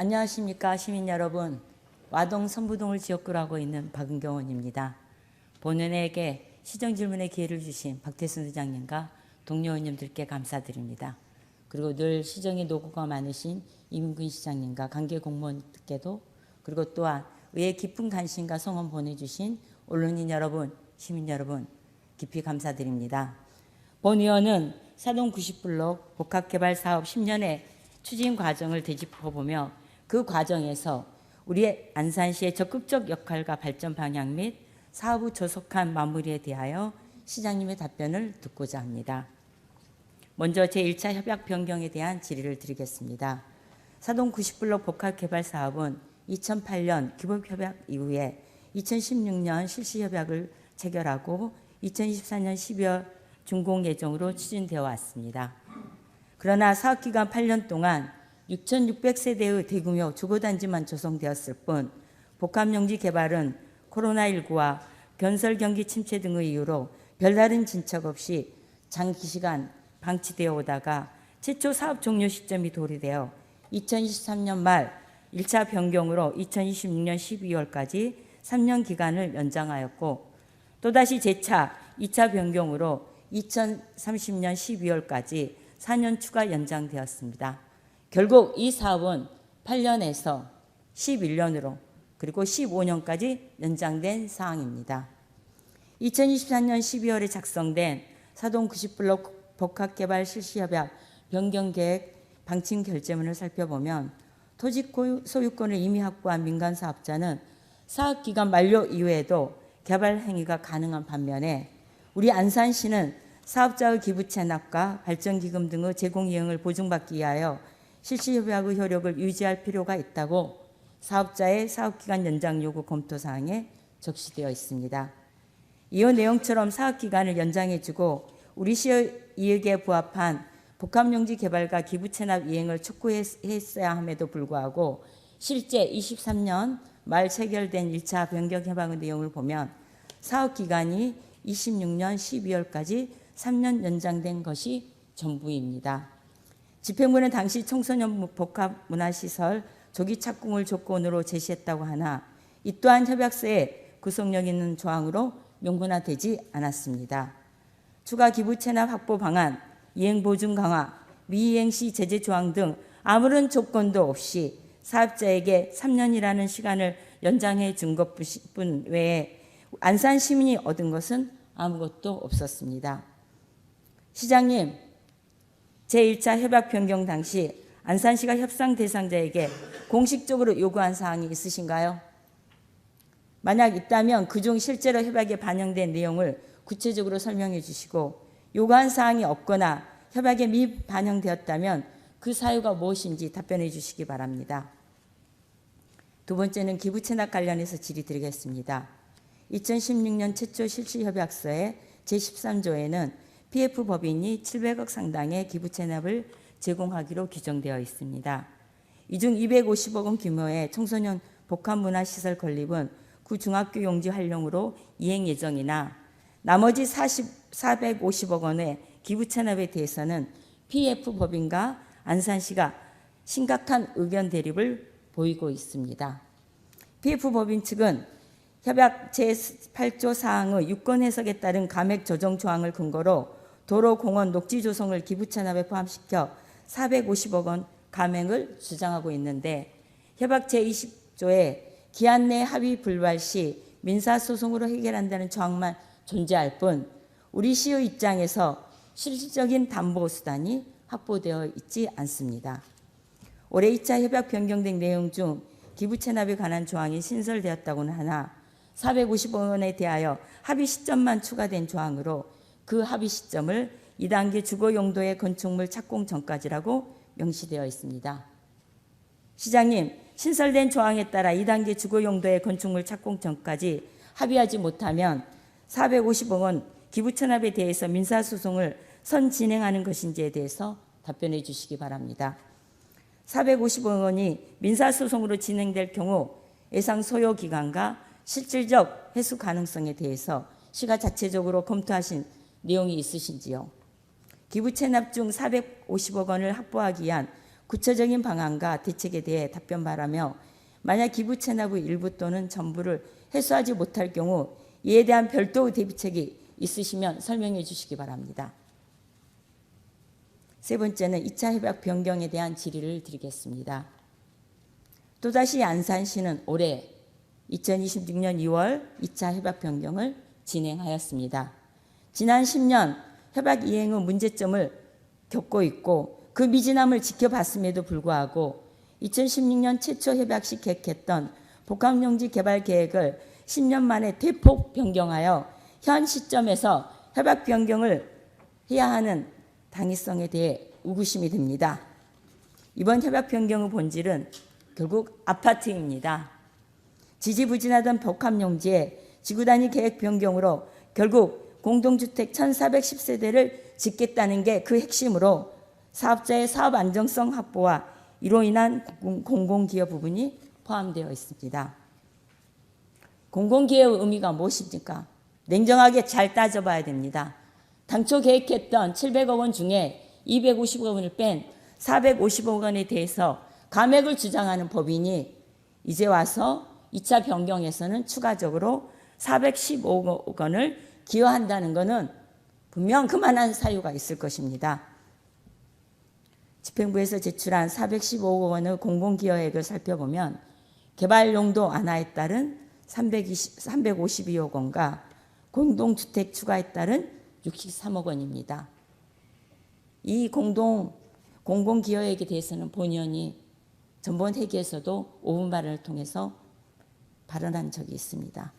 안녕하십니까 시민 여러분. 와동 선부동을 지역구로 하고 있는 박은경 의원입니다. 본의원에게 시정질문의 기회를 주신 박태순 의장님과 동료 의원님들께 감사드립니다. 그리고 늘 시정의 노고가 많으신 이민근 시장님과 관계 공무원께도, 그리고 또한 의회 깊은 관심과 성원 보내주신 언론인 여러분, 시민 여러분 깊이 감사드립니다. 본의원은 사동 90블록 복합개발사업 10년의 추진 과정을 되짚어보며 그 과정에서 우리 안산시의 적극적 역할과 발전 방향 및 사업의 조속한 마무리에 대하여 시장님의 답변을 듣고자 합니다. 먼저 제1차 협약 변경에 대한 질의를 드리겠습니다. 사동 90블록 복합개발사업은 2008년 기법협약 이후에 2016년 실시협약을 체결하고 2024년 12월 준공 예정으로 추진되어 왔습니다. 그러나 사업기간 8년 동안 6,600세대의 대규모 주거단지만 조성되었을 뿐 복합용지 개발은 코로나19와 건설 경기 침체 등의 이유로 별다른 진척 없이 장기시간 방치되어 오다가 최초 사업 종료 시점이 도래되어 2023년 말 1차 변경으로 2026년 12월까지 3년 기간을 연장하였고, 또다시 재차 2차 변경으로 2030년 12월까지 4년 추가 연장되었습니다. 결국 이 사업은 8년에서 11년으로 그리고 15년까지 연장된 사항입니다. 2024년 12월에 작성된 사동 90블록 복합개발 실시협약 변경계획 방침 결재문을 살펴보면 토지 소유권을 이미 확보한 민간사업자는 사업기간 만료 이후에도 개발 행위가 가능한 반면에 우리 안산시는 사업자의 기부 체납과 발전기금 등의 제공 이행을 보증받기 위하여 실시협약의 효력을 유지할 필요가 있다고 사업자의 사업기간 연장 요구 검토사항에 적시되어 있습니다. 이후 내용처럼 사업기간을 연장해주고 우리 시의 이익에 부합한 복합용지 개발과 기부 체납 이행을 촉구했어야 함에도 불구하고 실제 23년 말 체결된 1차 변경 협약의 내용을 보면 사업기간이 26년 12월까지 3년 연장된 것이 전부입니다. 집행부는 당시 청소년 복합문화시설 조기 착공을 조건으로 제시했다고 하나 이 또한 협약서에 구속력 있는 조항으로 명문화되지 않았습니다. 추가 기부 체납 확보 방안, 이행 보증 강화, 미이행 시 제재 조항 등 아무런 조건도 없이 사업자에게 3년이라는 시간을 연장해 준 것뿐 외에 안산 시민이 얻은 것은 아무것도 없었습니다. 시장님, 제1차 협약 변경 당시 안산시가 협상 대상자에게 공식적으로 요구한 사항이 있으신가요? 만약 있다면 그중 실제로 협약에 반영된 내용을 구체적으로 설명해 주시고, 요구한 사항이 없거나 협약에 미반영되었다면 그 사유가 무엇인지 답변해 주시기 바랍니다. 두 번째는 기부 체납 관련해서 질의 드리겠습니다. 2016년 최초 실시협약서의 제13조에는 PF 법인이 700억 상당의 기부 체납을 제공하기로 규정되어 있습니다. 이 중 250억 원 규모의 청소년 복합문화시설 건립은 구중학교 용지 활용으로 이행 예정이나 나머지 450억 원의 기부 체납에 대해서는 PF 법인과 안산시가 심각한 의견 대립을 보이고 있습니다. PF 법인 측은 협약 제8조 사항의 유권 해석에 따른 감액 조정 조항을 근거로 도로, 공원, 녹지 조성을 기부 체납에 포함시켜 450억 원 감액을 주장하고 있는데, 협약 제20조에 기한 내 합의 불발 시 민사소송으로 해결한다는 조항만 존재할 뿐 우리 시의 입장에서 실질적인 담보 수단이 확보되어 있지 않습니다. 올해 2차 협약 변경된 내용 중 기부 체납에 관한 조항이 신설되었다고는 하나 450억 원에 대하여 합의 시점만 추가된 조항으로 그 합의 시점을 2단계 주거 용도의 건축물 착공 전까지라고 명시되어 있습니다. 시장님, 신설된 조항에 따라 2단계 주거 용도의 건축물 착공 전까지 합의하지 못하면 450억 원 기부 체납에 대해서 민사소송을 진행하는 것인지에 대해서 답변해 주시기 바랍니다. 450억 원이 민사소송으로 진행될 경우 예상 소요 기간과 실질적 회수 가능성에 대해서 시가 자체적으로 검토하신 내용이 있으신지요? 기부 체납 중 450억 원을 확보하기 위한 구체적인 방안과 대책에 대해 답변 바라며 만약 기부 체납의 일부 또는 전부를 회수하지 못할 경우 이에 대한 별도 대비책이 있으시면 설명해 주시기 바랍니다. 세 번째는 2차 협약 변경에 대한 질의를 드리겠습니다. 또다시 안산시는 올해 2026년 2월 2차 협약 변경을 진행하였습니다. 지난 10년 협약 이행의 문제점을 겪고 있고 그 미진함을 지켜봤음에도 불구하고 2016년 최초 협약 시 계획했던 복합용지 개발 계획을 10년 만에 대폭 변경하여 현 시점에서 협약 변경을 해야 하는 당위성에 대해 의구심이 듭니다. 이번 협약 변경의 본질은 결국 아파트입니다. 지지부진하던 복합용지의 지구단위 계획 변경으로 결국 공동주택 1410세대를 짓겠다는 게 그 핵심으로 사업자의 사업 안정성 확보와 이로 인한 공공기여 부분이 포함되어 있습니다. 공공기여의 의미가 무엇입니까? 냉정하게 잘 따져봐야 됩니다. 당초 계획했던 700억 원 중에 250억 원을 뺀 450억 원에 대해서 감액을 주장하는 법인이 이제 와서 2차 변경에서는 추가적으로 415억 원을 기여한다는 것은 분명 그만한 사유가 있을 것입니다. 집행부에서 제출한 415억 원의 공공기여액을 살펴보면 개발용도 완화에 따른 352억 원과 공동주택 추가에 따른 63억 원입니다. 이 공공기여액에 대해서는 본의원이 전번 회기에서도 5분 발언을 통해서 발언한 적이 있습니다.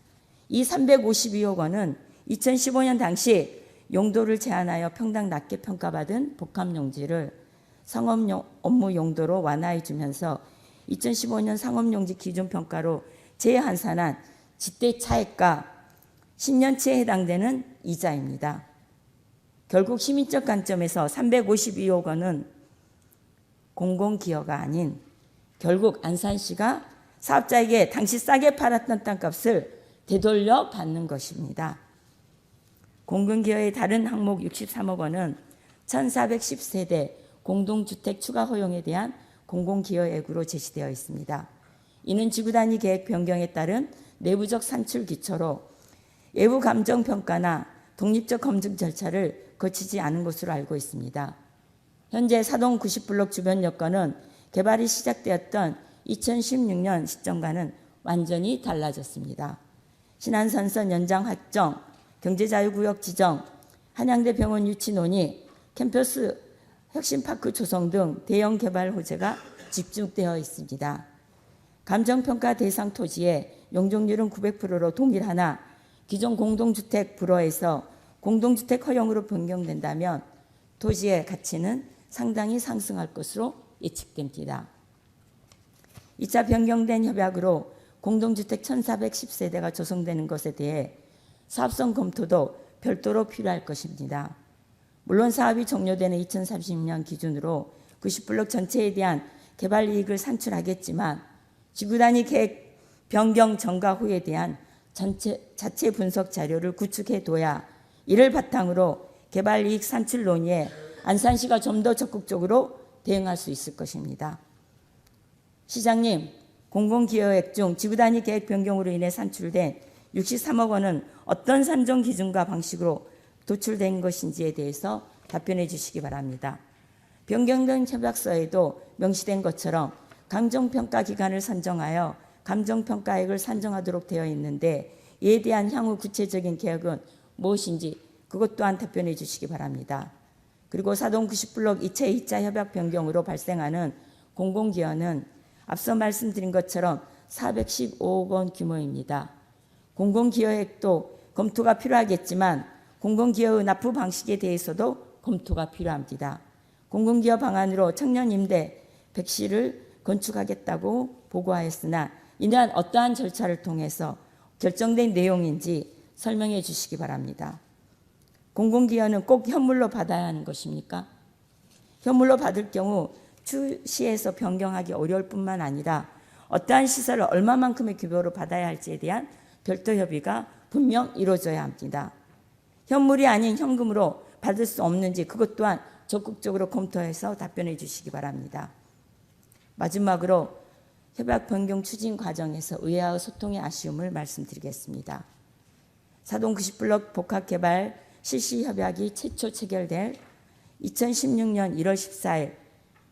이 352억 원은 2015년 당시 용도를 제한하여 평당 낮게 평가받은 복합용지를 상업 업무 용도로 완화해 주면서 2015년 상업용지 기준평가로 재환산한 지대 차액과 10년치에 해당되는 이자입니다. 결국 시민적 관점에서 352억 원은 공공기여가 아닌 결국 안산시가 사업자에게 당시 싸게 팔았던 땅값을 되돌려 받는 것입니다. 공공기여의 다른 항목 63억 원은 1410세대 공동주택 추가 허용에 대한 공공기여액으로 제시되어 있습니다. 이는 지구단위 계획 변경에 따른 내부적 산출 기초로 외부 감정평가나 독립적 검증 절차를 거치지 않은 것으로 알고 있습니다. 현재 사동 90블록 주변 여건은 개발이 시작되었던 2016년 시점과는 완전히 달라졌습니다. 신안선선 연장 확정, 경제자유구역 지정, 한양대 병원 유치 논의, 캠퍼스 혁신파크 조성 등 대형 개발 호재가 집중되어 있습니다. 감정평가 대상 토지의 용적률은 900%로 동일하나 기존 공동주택 불허에서 공동주택 허용으로 변경된다면 토지의 가치는 상당히 상승할 것으로 예측됩니다. 2차 변경된 협약으로 공동주택 1410세대가 조성되는 것에 대해 사업성 검토도 별도로 필요할 것입니다. 물론 사업이 종료되는 2030년 기준으로 90블록 전체에 대한 개발 이익을 산출하겠지만 지구단위 계획 변경 전과 후에 대한 자체 분석 자료를 구축해둬야 이를 바탕으로 개발 이익 산출 논의에 안산시가 좀 더 적극적으로 대응할 수 있을 것입니다. 시장님, 공공기여액 중 지구단위 계획 변경으로 인해 산출된 63억 원은 어떤 산정 기준과 방식으로 도출된 것인지에 대해서 답변해 주시기 바랍니다. 변경된 협약서에도 명시된 것처럼 감정평가 기간을 선정하여 감정평가액을 산정하도록 되어 있는데 이에 대한 향후 구체적인 계획은 무엇인지 그것 또한 답변해 주시기 바랍니다. 그리고 사동 90블록 2차 협약 변경으로 발생하는 공공기여는 앞서 말씀드린 것처럼 415억 원 규모입니다. 공공기여액도 검토가 필요하겠지만 공공기여의 납부 방식에 대해서도 검토가 필요합니다. 공공기여 방안으로 청년임대 100시를 건축하겠다고 보고하였으나 이러한 어떠한 절차를 통해서 결정된 내용인지 설명해 주시기 바랍니다. 공공기여는 꼭 현물로 받아야 하는 것입니까? 현물로 받을 경우 추시에서 변경하기 어려울 뿐만 아니라 어떠한 시설을 얼마만큼의 규모로 받아야 할지에 대한 별도 협의가 분명 이루어져야 합니다. 현물이 아닌 현금으로 받을 수 없는지 그것 또한 적극적으로 검토해서 답변해 주시기 바랍니다. 마지막으로 협약 변경 추진 과정에서 의회와의 소통의 아쉬움을 말씀드리겠습니다. 사동 90블록 복합개발 실시 협약이 최초 체결될 2016년 1월 14일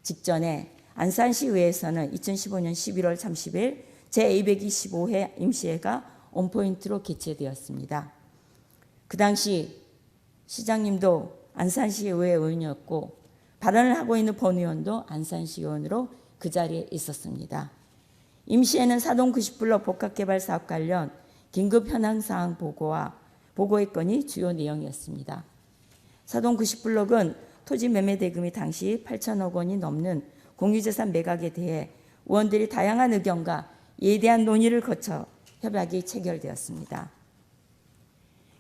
직전에 안산시의회에서는 2015년 11월 30일 제225회 임시회가 온포인트로 개최되었습니다. 그 당시 시장님도 안산시의회 의원이었고 발언을 하고 있는 본 의원도 안산시 의원으로 그 자리에 있었습니다. 임시회는 사동 90블록 복합개발 사업 관련 긴급 현황사항 보고의 건이 주요 내용이었습니다. 사동 90블록은 토지 매매 대금이 당시 8천억 원이 넘는 공유재산 매각에 대해 의원들이 다양한 의견과 이에 대한 논의를 거쳐 협약이 체결되었습니다.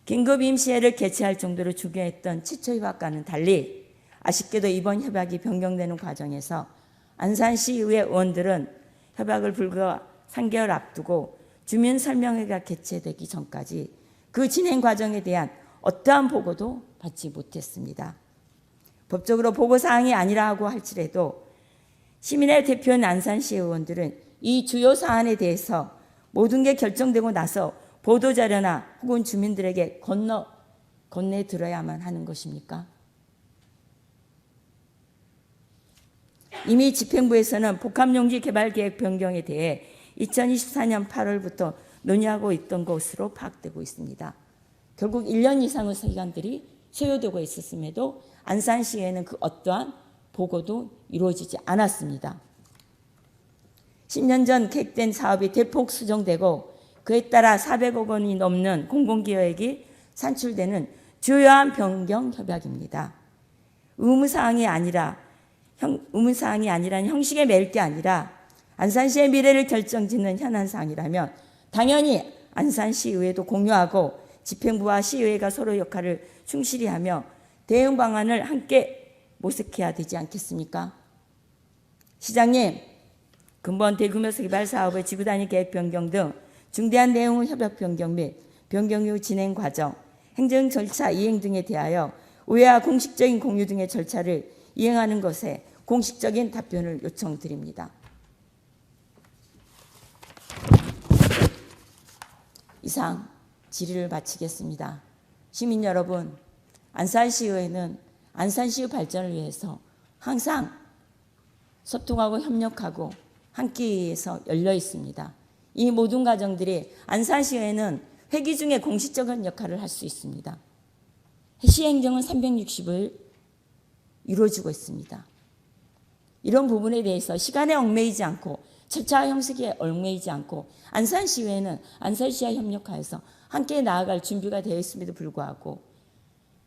긴급 임시회를 개최할 정도로 중요했던 최초 협약과는 달리 아쉽게도 이번 협약이 변경되는 과정에서 안산시의회 의원들은 협약을 불과 3개월 앞두고 주민설명회가 개최되기 전까지 그 진행 과정에 대한 어떠한 보고도 받지 못했습니다. 법적으로 보고사항이 아니라고 할지라도 시민의 대표인 안산시 의원들은 이 주요 사안에 대해서 모든 게 결정되고 나서 보도자료나 혹은 주민들에게 건네들어야만 하는 것입니까? 이미 집행부에서는 복합용지 개발계획 변경에 대해 2024년 8월부터 논의하고 있던 것으로 파악되고 있습니다. 결국 1년 이상의 시간들이 소요되고 있었음에도 안산시에는 그 어떠한 보고도 이루어지지 않았습니다. 10년 전 계획된 사업이 대폭 수정되고 그에 따라 400억 원이 넘는 공공기여액이 산출되는 주요한 변경 협약입니다. 의무사항이 아니라는 형식에 매일 게 아니라 안산시의 미래를 결정짓는 현안사항이라면 당연히 안산시의회도 공유하고 집행부와 시의회가 서로 역할을 충실히 하며 대응 방안을 함께 모색해야 되지 않겠습니까? 시장님, 근본 대규모서 개발 사업의 지구단위 계획 변경 등 중대한 내용의 협약 변경 및 변경 이후 진행 과정, 행정 절차 이행 등에 대하여 의회와 공식적인 공유 등의 절차를 이행하는 것에 공식적인 답변을 요청드립니다. 이상 질의를 마치겠습니다. 시민 여러분, 안산시의회는 안산시의 발전을 위해서 항상 소통하고 협력하고 함께해서 열려 있습니다. 이 모든 과정들이 안산시의회는 회기 중에 공식적인 역할을 할 수 있습니다. 시행정은 360일 이루어지고 있습니다. 이런 부분에 대해서 시간에 얽매이지 않고 절차 형식에 얽매이지 않고 안산시의회는 안산시와 협력하여서 함께 나아갈 준비가 되어 있음에도 불구하고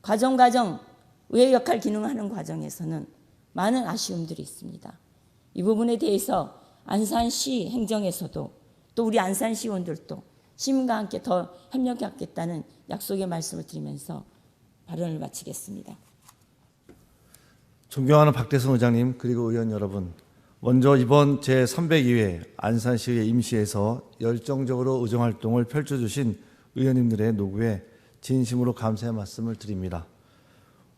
과정 의회 역할 기능하는 과정에서는 많은 아쉬움들이 있습니다. 이 부분에 대해서 안산시 행정에서도 또 우리 안산시의원들도 시민과 함께 더 협력하겠다는 약속의 말씀을 드리면서 발언을 마치겠습니다. 존경하는 박대성 의장님 그리고 의원 여러분, 먼저 이번 제302회 안산시의회 임시에서 열정적으로 의정활동을 펼쳐주신 의원님들의 노고에 진심으로 감사의 말씀을 드립니다.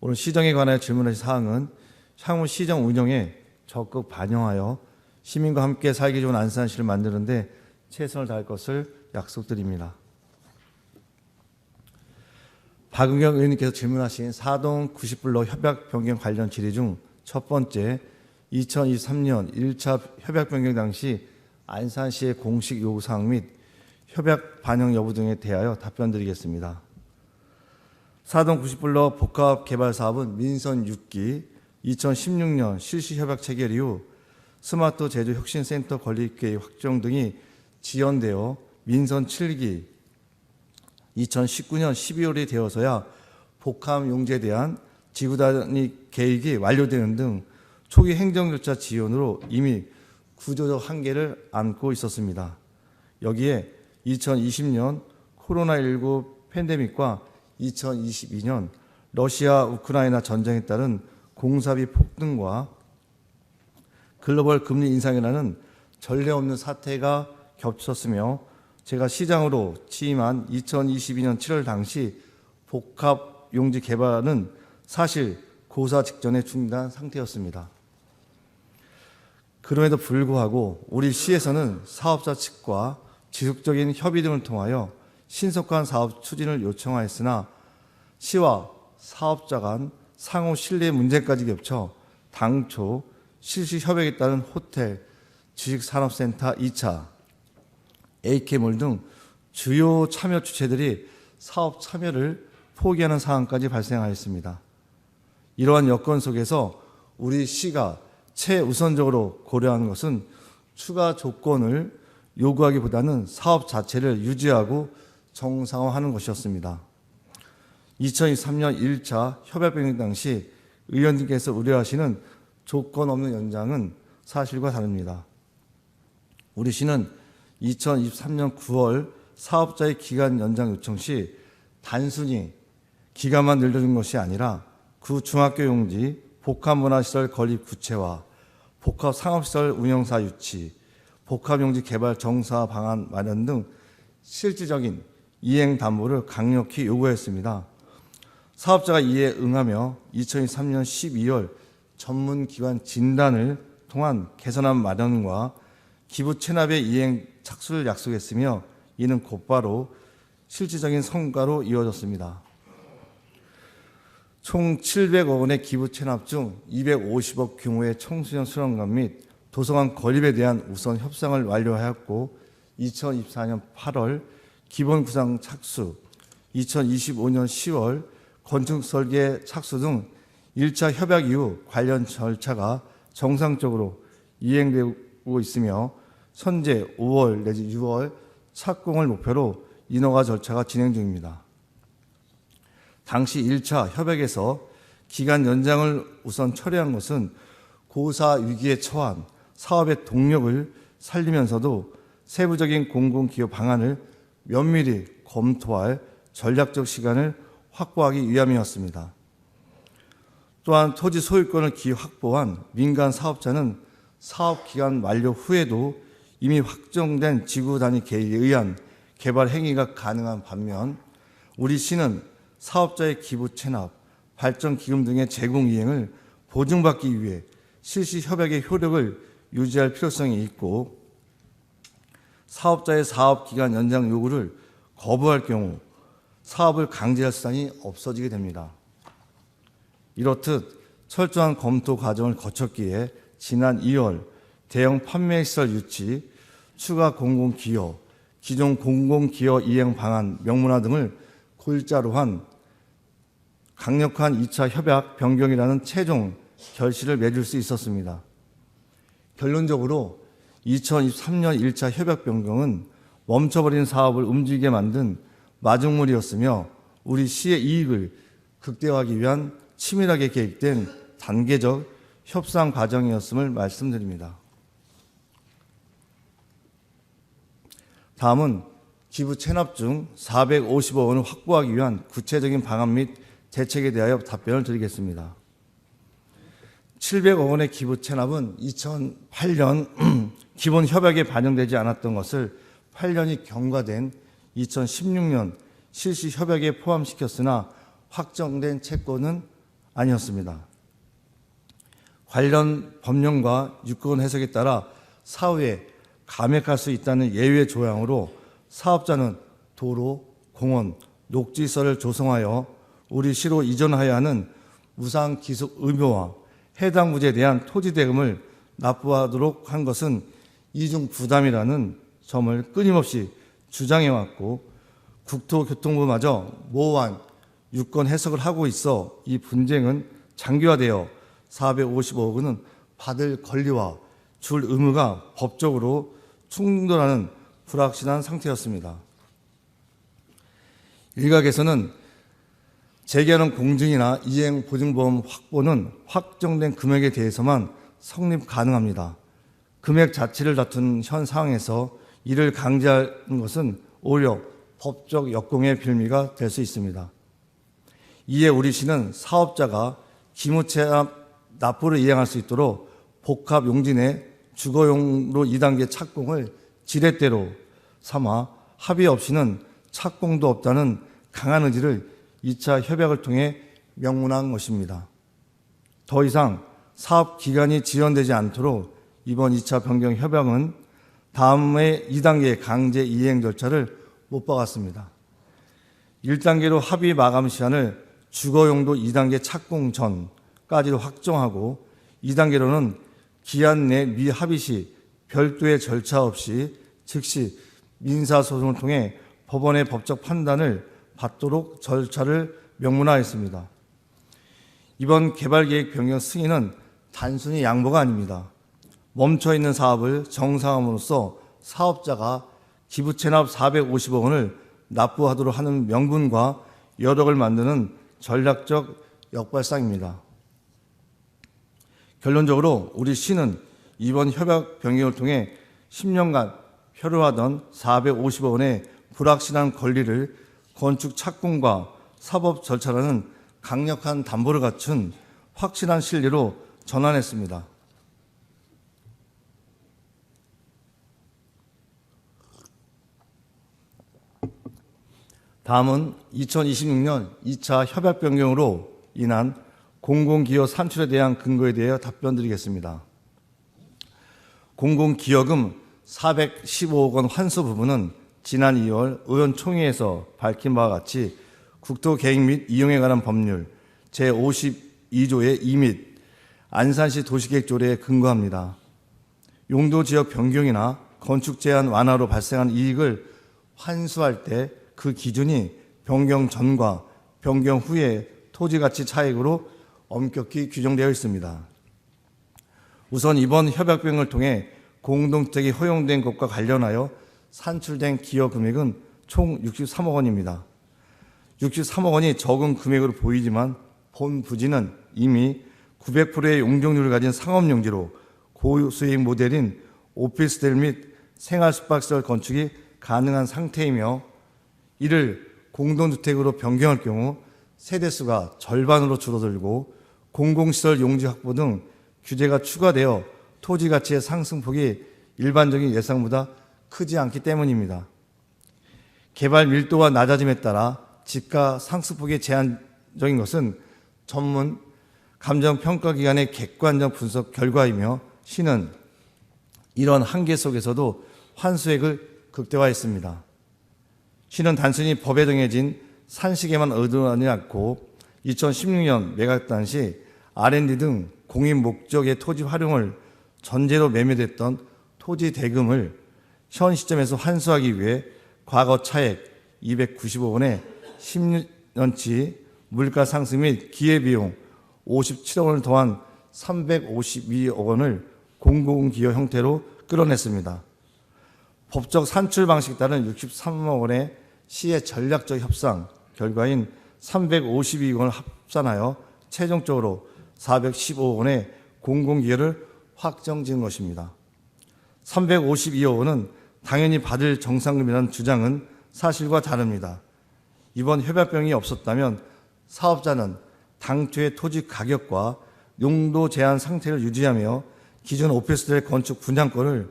오늘 시정에 관하여 질문하신 사항은 향후 시정 운영에 적극 반영하여 시민과 함께 살기 좋은 안산시를 만드는 데 최선을 다할 것을 약속드립니다. 박은경 의원님께서 질문하신 사동 90블록 협약 변경 관련 질의 중 첫 번째, 2023년 1차 협약 변경 당시 안산시의 공식 요구사항 및 협약 반영 여부 등에 대하여 답변드리겠습니다. 사동 90블록 복합개발사업은 민선 6기 2016년 실시협약 체결 이후 스마트 제조 혁신센터 건립계획 확정 등이 지연되어 민선 7기 2019년 12월이 되어서야 복합용지에 대한 지구단위 계획이 완료되는 등 초기 행정절차 지연으로 이미 구조적 한계를 안고 있었습니다. 여기에 2020년 코로나19 팬데믹과 2022년 러시아 우크라이나 전쟁에 따른 공사비 폭등과 글로벌 금리 인상이라는 전례 없는 사태가 겹쳤으며 제가 시장으로 취임한 2022년 7월 당시 복합용지 개발은 사실 고사 직전에 중단 상태였습니다. 그럼에도 불구하고 우리 시에서는 사업자 측과 지속적인 협의 등을 통하여 신속한 사업 추진을 요청하였으나 시와 사업자 간 상호 신뢰 문제까지 겹쳐 당초 실시 협약에 따른 호텔, 주식산업센터 2차, A케몰 등 주요 참여 주체들이 사업 참여를 포기하는 상황까지 발생하였습니다. 이러한 여건 속에서 우리 시가 최우선적으로 고려한 것은 추가 조건을 요구하기보다는 사업 자체를 유지하고 정상화하는 것이었습니다. 2023년 1차 협약 변경 당시 의원님께서 우려하시는 조건 없는 연장은 사실과 다릅니다. 우리 시는 2023년 9월 사업자의 기간 연장 요청 시 단순히 기간만 늘려준 것이 아니라 구중학교 용지, 복합문화시설 건립 구체화, 복합상업시설 운영사 유치, 복합용지 개발 정사 방안 마련 등 실질적인 이행 담보를 강력히 요구했습니다. 사업자가 이에 응하며 2023년 12월 전문기관 진단을 통한 개선안 마련과 기부 체납의 이행 착수를 약속했으며 이는 곧바로 실질적인 성과로 이어졌습니다. 총 700억 원의 기부 체납 중 250억 규모의 청소년 수련관 및 도서관 건립에 대한 우선 협상을 완료하였고 2024년 8월 기본 구상 착수, 2025년 10월 건축 설계 착수 등 1차 협약 이후 관련 절차가 정상적으로 이행되고 있으며 현재 5월 내지 6월 착공을 목표로 인허가 절차가 진행 중입니다. 당시 1차 협약에서 기간 연장을 우선 철회한 것은 고사 위기에 처한 사업의 동력을 살리면서도 세부적인 공공기업 방안을 면밀히 검토할 전략적 시간을 확보하기 위함이었습니다. 또한 토지 소유권을 기확보한 민간 사업자는 사업 기간 만료 후에도 이미 확정된 지구 단위 계획에 의한 개발 행위가 가능한 반면 우리 시는 사업자의 기부 체납, 발전 기금 등의 제공 이행을 보증받기 위해 실시 협약의 효력을 유지할 필요성이 있고 사업자의 사업 기간 연장 요구를 거부할 경우 사업을 강제할 수단이 없어지게 됩니다. 이렇듯 철저한 검토 과정을 거쳤기에 지난 2월 대형 판매시설 유치, 추가 공공기여, 기존 공공기여 이행 방안 명문화 등을 골자로 한 강력한 2차 협약 변경이라는 최종 결실을 맺을 수 있었습니다. 결론적으로 2023년 1차 협약 변경은 멈춰버린 사업을 움직이게 만든 마중물이었으며 우리 시의 이익을 극대화하기 위한 치밀하게 계획된 단계적 협상 과정이었음을 말씀드립니다. 다음은 기부 체납 중 450억 원을 확보하기 위한 구체적인 방안 및 대책에 대하여 답변을 드리겠습니다. 700억 원의 기부 체납은 2008년 기본 협약에 반영되지 않았던 것을 8년이 경과된 2016년 실시 협약에 포함시켰으나 확정된 채권은 아니었습니다. 관련 법령과 유권 해석에 따라 사후에 감액할 수 있다는 예외 조항으로 사업자는 도로, 공원, 녹지시설을 조성하여 우리 시로 이전하여야 하는 무상 기속 의무와 해당 부지에 대한 토지 대금을 납부하도록 한 것은 이중 부담이라는 점을 끊임없이 주장해왔고 국토교통부마저 모호한 유권 해석을 하고 있어 이 분쟁은 장기화되어 450억 원은 받을 권리와 줄 의무가 법적으로 충돌하는 불확실한 상태였습니다. 일각에서는 재개하는 공증이나 이행 보증보험 확보는 확정된 금액에 대해서만 성립 가능합니다. 금액 자체를 다툰 현 상황에서 이를 강제하는 것은 오히려 법적 역공의 빌미가 될 수 있습니다. 이에 우리 시는 사업자가 기무체납 납부를 이행할 수 있도록 복합 용지 내 주거용로 2단계 착공을 지렛대로 삼아 합의 없이는 착공도 없다는 강한 의지를 2차 협약을 통해 명문화한 것입니다. 더 이상 사업 기간이 지연되지 않도록 이번 2차 변경 협약은 다음의 2단계 강제 이행 절차를 못 박았습니다. 1단계로 합의 마감 시한을 주거용도 2단계 착공 전까지로 확정하고 2단계로는 기한 내 미합의 시 별도의 절차 없이 즉시 민사소송을 통해 법원의 법적 판단을 받도록 절차를 명문화했습니다. 이번 개발계획 변경 승인은 단순히 양보가 아닙니다. 멈춰있는 사업을 정상화함으로써 사업자가 기부 체납 450억 원을 납부하도록 하는 명분과 여력을 만드는 전략적 역발상입니다. 결론적으로 우리 시는 이번 협약 변경을 통해 10년간 표류하던 450억 원의 불확실한 권리를 건축 착공과 사법 절차라는 강력한 담보를 갖춘 확실한 신뢰로 전환했습니다. 다음은 2026년 2차 협약 변경으로 인한 공공기여 산출에 대한 근거에 대해 답변드리겠습니다. 공공기여금 415억 원 환수 부분은 지난 2월 의원총회에서 밝힌 바와 같이 국토계획 및 이용에 관한 법률 제52조의 2 및 안산시 도시계획조례에 근거합니다. 용도지역 변경이나 건축 제한 완화로 발생한 이익을 환수할 때 그 기준이 변경 전과 변경 후의 토지가치 차익으로 엄격히 규정되어 있습니다. 우선 이번 협약 변경을 통해 공동주택이 허용된 것과 관련하여 산출된 기여 금액은 총 63억 원입니다. 63억 원이 적은 금액으로 보이지만 본 부지는 이미 900%의 용적률을 가진 상업용지로 고수익 모델인 오피스텔 및 생활 숙박시설 건축이 가능한 상태이며 이를 공동주택으로 변경할 경우 세대수가 절반으로 줄어들고 공공시설 용지 확보 등 규제가 추가되어 토지 가치의 상승폭이 일반적인 예상보다 크지 않기 때문입니다. 개발 밀도가 낮아짐에 따라 집가 상승폭이 제한적인 것은 전문 감정평가기관의 객관적 분석 결과이며 시는 이런 한계 속에서도 환수액을 극대화했습니다. 시는 단순히 법에 정해진 산식에만 의존하지 않고 2016년 매각 당시 R&D 등 공인 목적의 토지 활용을 전제로 매매됐던 토지 대금을 현 시점에서 환수하기 위해 과거 차액 295억 원의 10년치 물가 상승 및 기회비용 57억 원을 더한 352억 원을 공공기여 형태로 끌어냈습니다. 법적 산출 방식에 따른 63억 원의 시의 전략적 협상 결과인 352억 원을 합산하여 최종적으로 415억 원의 공공기여를 확정지은 것입니다. 352억 원은 당연히 받을 정상금이라는 주장은 사실과 다릅니다. 이번 협약병이 없었다면 사업자는 당초의 토지 가격과 용도 제한 상태를 유지하며 기존 오피스텔 건축 분양권을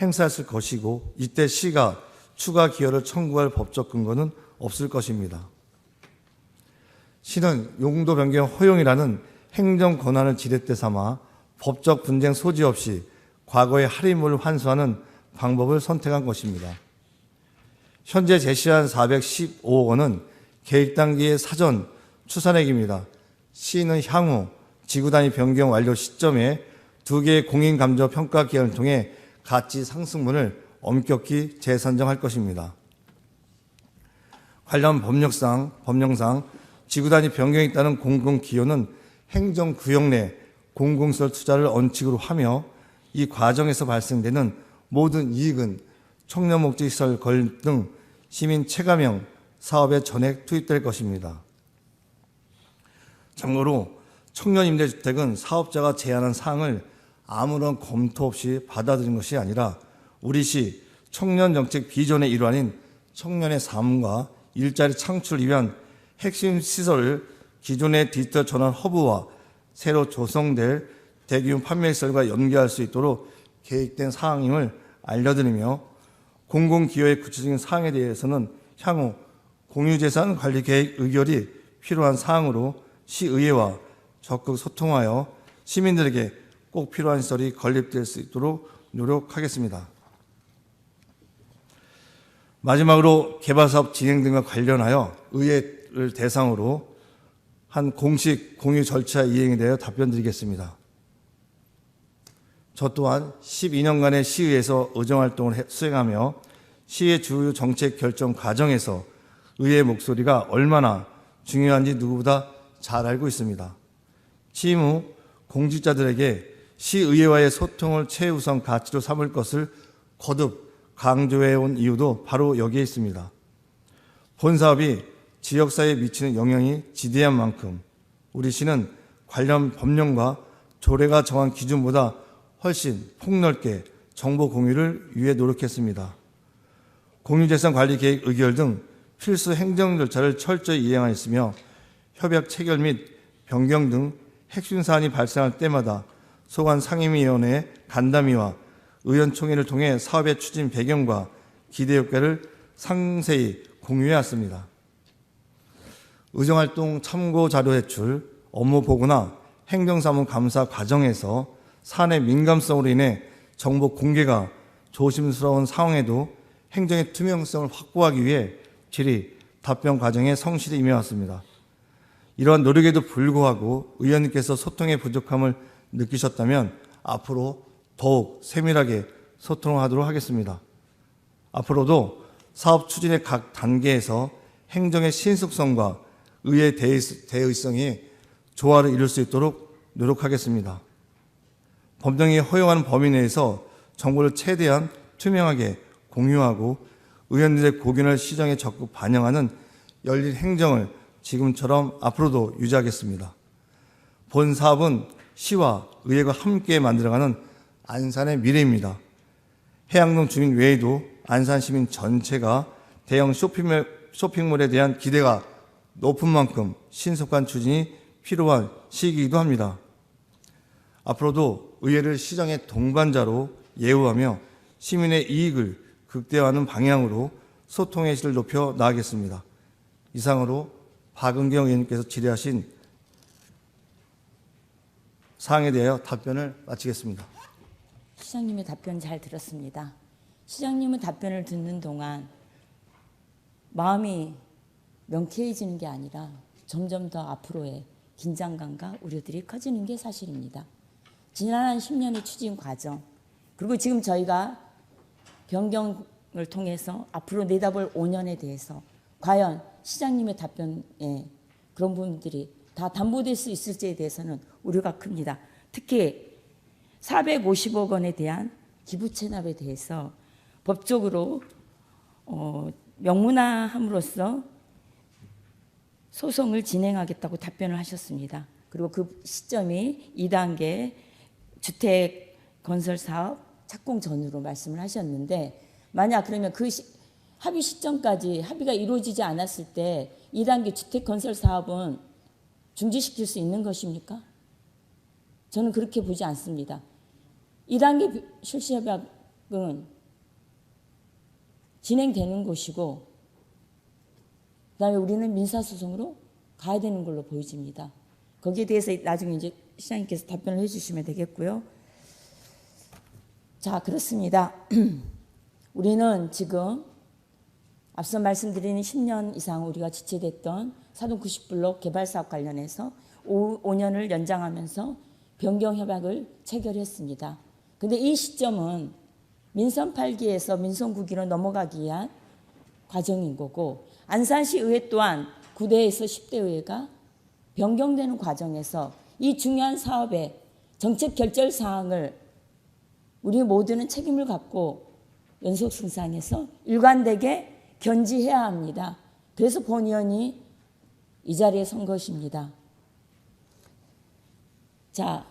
행사했을 것이고 이때 시가 추가 기여를 청구할 법적 근거는 없을 것입니다. 시는 용도 변경 허용이라는 행정 권한을 지렛대 삼아 법적 분쟁 소지 없이 과거의 할인물을 환수하는 방법을 선택한 것입니다. 현재 제시한 415억 원은 계획 단계의 사전 추산액입니다. 시는 향후 지구단위 변경 완료 시점에 2개의 공인감정평가 기관을 통해 가치 상승분을 엄격히 재산정할 것입니다. 관련 법령상 지구단위 변경에 따른 공공기여는 행정구역 내 공공시설 투자를 원칙으로 하며 이 과정에서 발생되는 모든 이익은 청년목적시설 건립 등 시민 체감형 사업에 전액 투입될 것입니다. 참고로 청년임대주택은 사업자가 제안한 사항을 아무런 검토 없이 받아들인 것이 아니라 우리 시 청년정책 비전의 일환인 청년의 삶과 일자리 창출을 위한 핵심 시설을 기존의 디지털 전환 허브와 새로 조성될 대규모 판매시설과 연계할 수 있도록 계획된 사항임을 알려드리며 공공기여의 구체적인 사항에 대해서는 향후 공유재산 관리 계획 의결이 필요한 사항으로 시의회와 적극 소통하여 시민들에게 꼭 필요한 시설이 건립될 수 있도록 노력하겠습니다. 마지막으로 개발사업 진행 등과 관련하여 의회를 대상으로 한 공식 공유 절차 이행에 대하여 답변드리겠습니다. 저 또한 12년간의 시의회에서 의정활동을 수행하며 시의 주요 정책 결정 과정에서 의회의 목소리가 얼마나 중요한지 누구보다 잘 알고 있습니다. 취임 후 공직자들에게 시의회와의 소통을 최우선 가치로 삼을 것을 거듭 강조해온 이유도 바로 여기에 있습니다. 본 사업이 지역사회에 미치는 영향이 지대한 만큼 우리 시는 관련 법령과 조례가 정한 기준보다 훨씬 폭넓게 정보 공유를 위해 노력했습니다. 공유재산관리계획 의결 등 필수 행정 절차를 철저히 이행하였으며 협약 체결 및 변경 등 핵심 사안이 발생할 때마다 소관 상임위원회 간담회와 의원총회를 통해 사업의 추진 배경과 기대 효과를 상세히 공유해왔습니다. 의정활동 참고 자료 제출, 업무 보고나 행정사무 감사 과정에서 사안의 민감성으로 인해 정보 공개가 조심스러운 상황에도 행정의 투명성을 확보하기 위해 질의, 답변 과정에 성실히 임해왔습니다. 이러한 노력에도 불구하고 의원님께서 소통의 부족함을 느끼셨다면 앞으로 더욱 세밀하게 소통하도록 하겠습니다. 앞으로도 사업 추진의 각 단계에서 행정의 신속성과 의회 대의성이 조화를 이룰 수 있도록 노력하겠습니다. 법령이 허용하는 범위 내에서 정보를 최대한 투명하게 공유하고 의원들의 고견을 시정에 적극 반영하는 열린 행정을 지금처럼 앞으로도 유지하겠습니다. 본 사업은 시와 의회가 함께 만들어가는 안산의 미래입니다. 해양동 주민 외에도 안산 시민 전체가 대형 쇼핑몰에 대한 기대가 높은 만큼 신속한 추진이 필요한 시기이기도 합니다. 앞으로도 의회를 시정의 동반자로 예우하며 시민의 이익을 극대화하는 방향으로 소통의 질을 높여 나가겠습니다. 이상으로 박은경 의원님께서 질의하신 사항에 대하여 답변을 마치겠습니다. 시장님의 답변 잘 들었습니다. 시장님의 답변을 듣는 동안 마음이 명쾌해지는 게 아니라 점점 더 앞으로의 긴장감과 우려들이 커지는 게 사실입니다. 지난 10년의 추진 과정, 그리고 지금 저희가 변경을 통해서 앞으로 내다볼 5년에 대해서 과연 시장님의 답변에 그런 부분들이 다 담보될 수 있을지에 대해서는 우려가 큽니다. 특히 450억 원에 대한 기부 체납에 대해서 법적으로 명문화함으로써 소송을 진행하겠다고 답변을 하셨습니다. 그리고 그 시점이 2단계 주택 건설 사업 착공 전으로 말씀을 하셨는데, 만약 그러면 그 합의 시점까지 합의가 이루어지지 않았을 때 2단계 주택 건설 사업은 중지시킬 수 있는 것입니까? 저는 그렇게 보지 않습니다. 2단계 실시협약은 진행되는 것이고, 그다음에 우리는 민사소송으로 가야 되는 걸로 보여집니다. 거기에 대해서 나중에 이제 시장님께서 답변을 해주시면 되겠고요. 자, 그렇습니다. 우리는 지금 앞서 말씀드린 10년 이상 우리가 지체됐던 사동 90블록 개발사업 관련해서 5년을 연장하면서 변경협약을 체결했습니다. 그런데 이 시점은 민선 8기에서 민선 9기로 넘어가기 위한 과정인 거고, 안산시 의회 또한 9대에서 10대 의회가 변경되는 과정에서 이 중요한 사업의 정책 결정 사항을 우리 모두는 책임을 갖고 연속 승상에서 일관되게 견지해야 합니다. 그래서 본 의원이 이 자리에 선 것입니다. 자,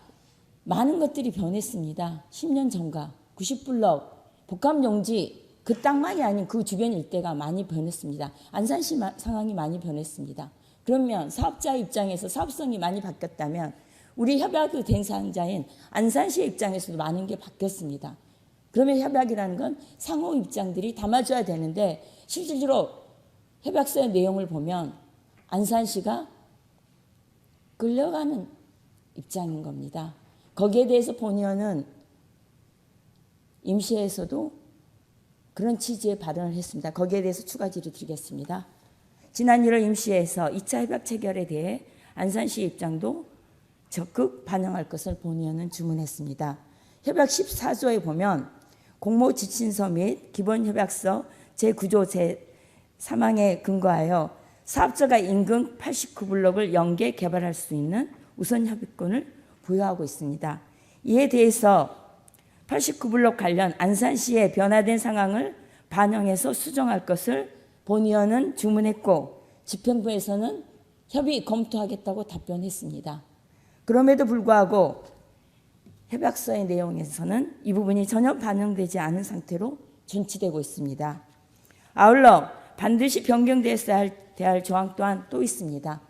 많은 것들이 변했습니다. 10년 전과 90블록 복합용지 그 땅만이 아닌 그 주변 일대가 많이 변했습니다. 안산시 상황이 많이 변했습니다. 그러면 사업자 입장에서 사업성이 많이 바뀌었다면 우리 협약의 대상자인 안산시의 입장에서도 많은 게 바뀌었습니다. 그러면 협약이라는 건 상호 입장들이 담아줘야 되는데, 실질적으로 협약서의 내용을 보면 안산시가 끌려가는 입장인 겁니다. 거기에 대해서 본의원은 임시회에서도 그런 취지의 발언을 했습니다. 거기에 대해서 추가 질의 드리겠습니다. 지난 1월 임시회에서 2차 협약 체결에 대해 안산시의 입장도 적극 반영할 것을 본의원은 주문했습니다. 협약 14조에 보면 공모 지침서 및 기본협약서 제9조 제3항에 근거하여 사업자가 인근 89블록을 연계 개발할 수 있는 우선 협의권을 부여하고 있습니다. 이에 대해서 89블록 관련 안산시의 변화된 상황을 반영해서 수정할 것을 본의원은 주문했고 집행부에서는 협의 검토하겠다고 답변했습니다. 그럼에도 불구하고 협약서의 내용에서는 이 부분이 전혀 반영되지 않은 상태로 존치되고 있습니다. 아울러 반드시 변경되어야 할 조항 또한 또 있습니다.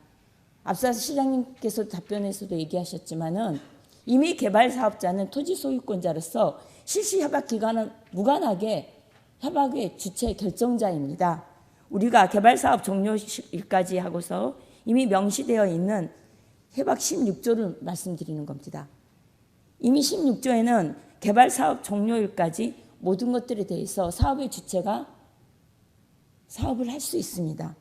앞서 시장님께서 답변에서도 얘기하셨지만은 이미 개발 사업자는 토지 소유권자로서 실시 협약 기간은 무관하게 협약의 주체 결정자입니다. 우리가 개발 사업 종료일까지 하고서 이미 명시되어 있는 협약 16조를 말씀드리는 겁니다. 이미 16조에는 개발 사업 종료일까지 모든 것들에 대해서 사업의 주체가 사업을 할 수 있습니다.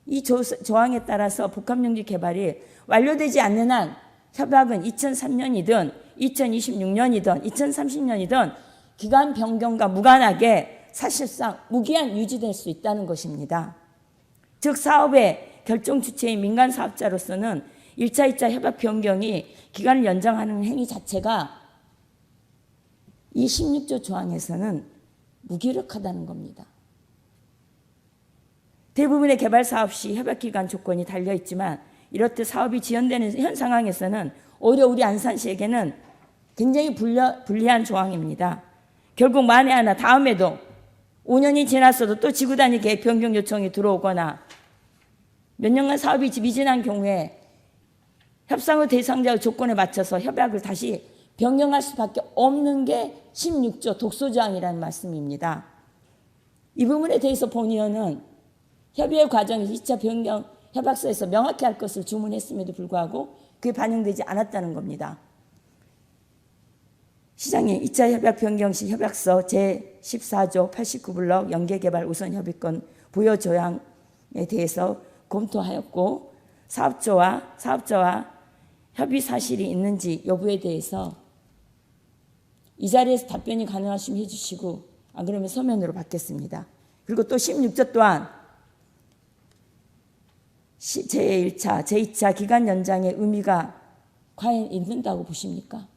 이 조항에 따라서 복합용지 개발이 완료되지 않는 한 협약은 2003년이든 2026년이든 2030년이든 기간 변경과 무관하게 사실상 무기한 유지될 수 있다는 것입니다. 즉 사업의 결정 주체인 민간 사업자로서는 1차, 2차 협약 변경이 기간을 연장하는 행위 자체가 이 16조 조항에서는 무기력하다는 겁니다. 대부분의 개발 사업 시 협약 기간 조건이 달려 있지만 이렇듯 사업이 지연되는 현 상황에서는 오히려 우리 안산시에게는 굉장히 불리한 조항입니다. 결국 만에 하나 다음에도 5년이 지났어도 또 지구단위 계획 변경 요청이 들어오거나 몇 년간 사업이 미진한 경우에 협상의 대상자의 조건에 맞춰서 협약을 다시 변경할 수밖에 없는 게 16조 독소조항이라는 말씀입니다. 이 부분에 대해서 본의원은 협의의 과정에서 2차 변경 협약서에서 명확히 할 것을 주문했음에도 불구하고 그게 반영되지 않았다는 겁니다. 시장님, 2차 협약 변경 시 협약서 제14조 89블록 연계개발 우선협의권 부여 조항에 대해서 검토하였고 사업자와 협의 사실이 있는지 여부에 대해서 이 자리에서 답변이 가능하시면 해주시고 안 그러면 서면으로 받겠습니다. 그리고 또 16조 또한 제1차, 제2차 기간 연장의 의미가 과연 있는다고 보십니까?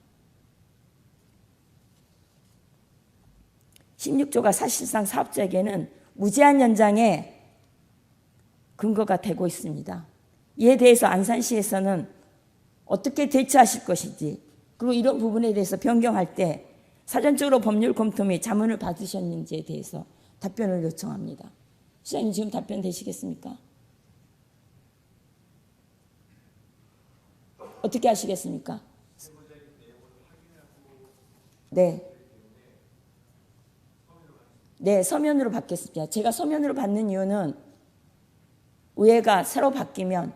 16조가 사실상 사업자에게는 무제한 연장의 근거가 되고 있습니다. 이에 대해서 안산시에서는 어떻게 대처하실 것인지 그리고 이런 부분에 대해서 변경할 때 사전적으로 법률 검토 및 자문을 받으셨는지에 대해서 답변을 요청합니다. 시장님 지금 답변 되시겠습니까? 어떻게 하시겠습니까? 네. 네, 서면으로 받겠습니다. 제가 서면으로 받는 이유는 의회가 새로 바뀌면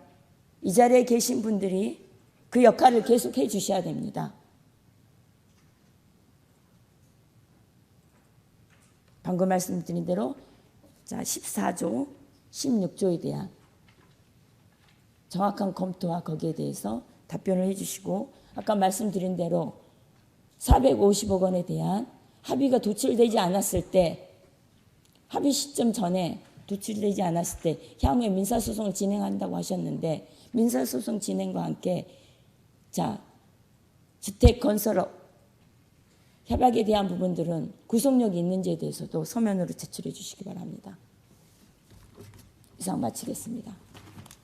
이 자리에 계신 분들이 그 역할을 계속 해 주셔야 됩니다. 방금 말씀드린 대로 14조, 16조에 대한 정확한 검토와 거기에 대해서 답변을 해 주시고 아까 말씀드린 대로 450억 원에 대한 합의가 도출되지 않았을 때 합의 시점 전에 도출되지 않았을 때 향후에 민사소송을 진행한다고 하셨는데 민사소송 진행과 함께 주택건설 협약에 대한 부분들은 구속력이 있는지에 대해서도 서면으로 제출해 주시기 바랍니다. 이상 마치겠습니다.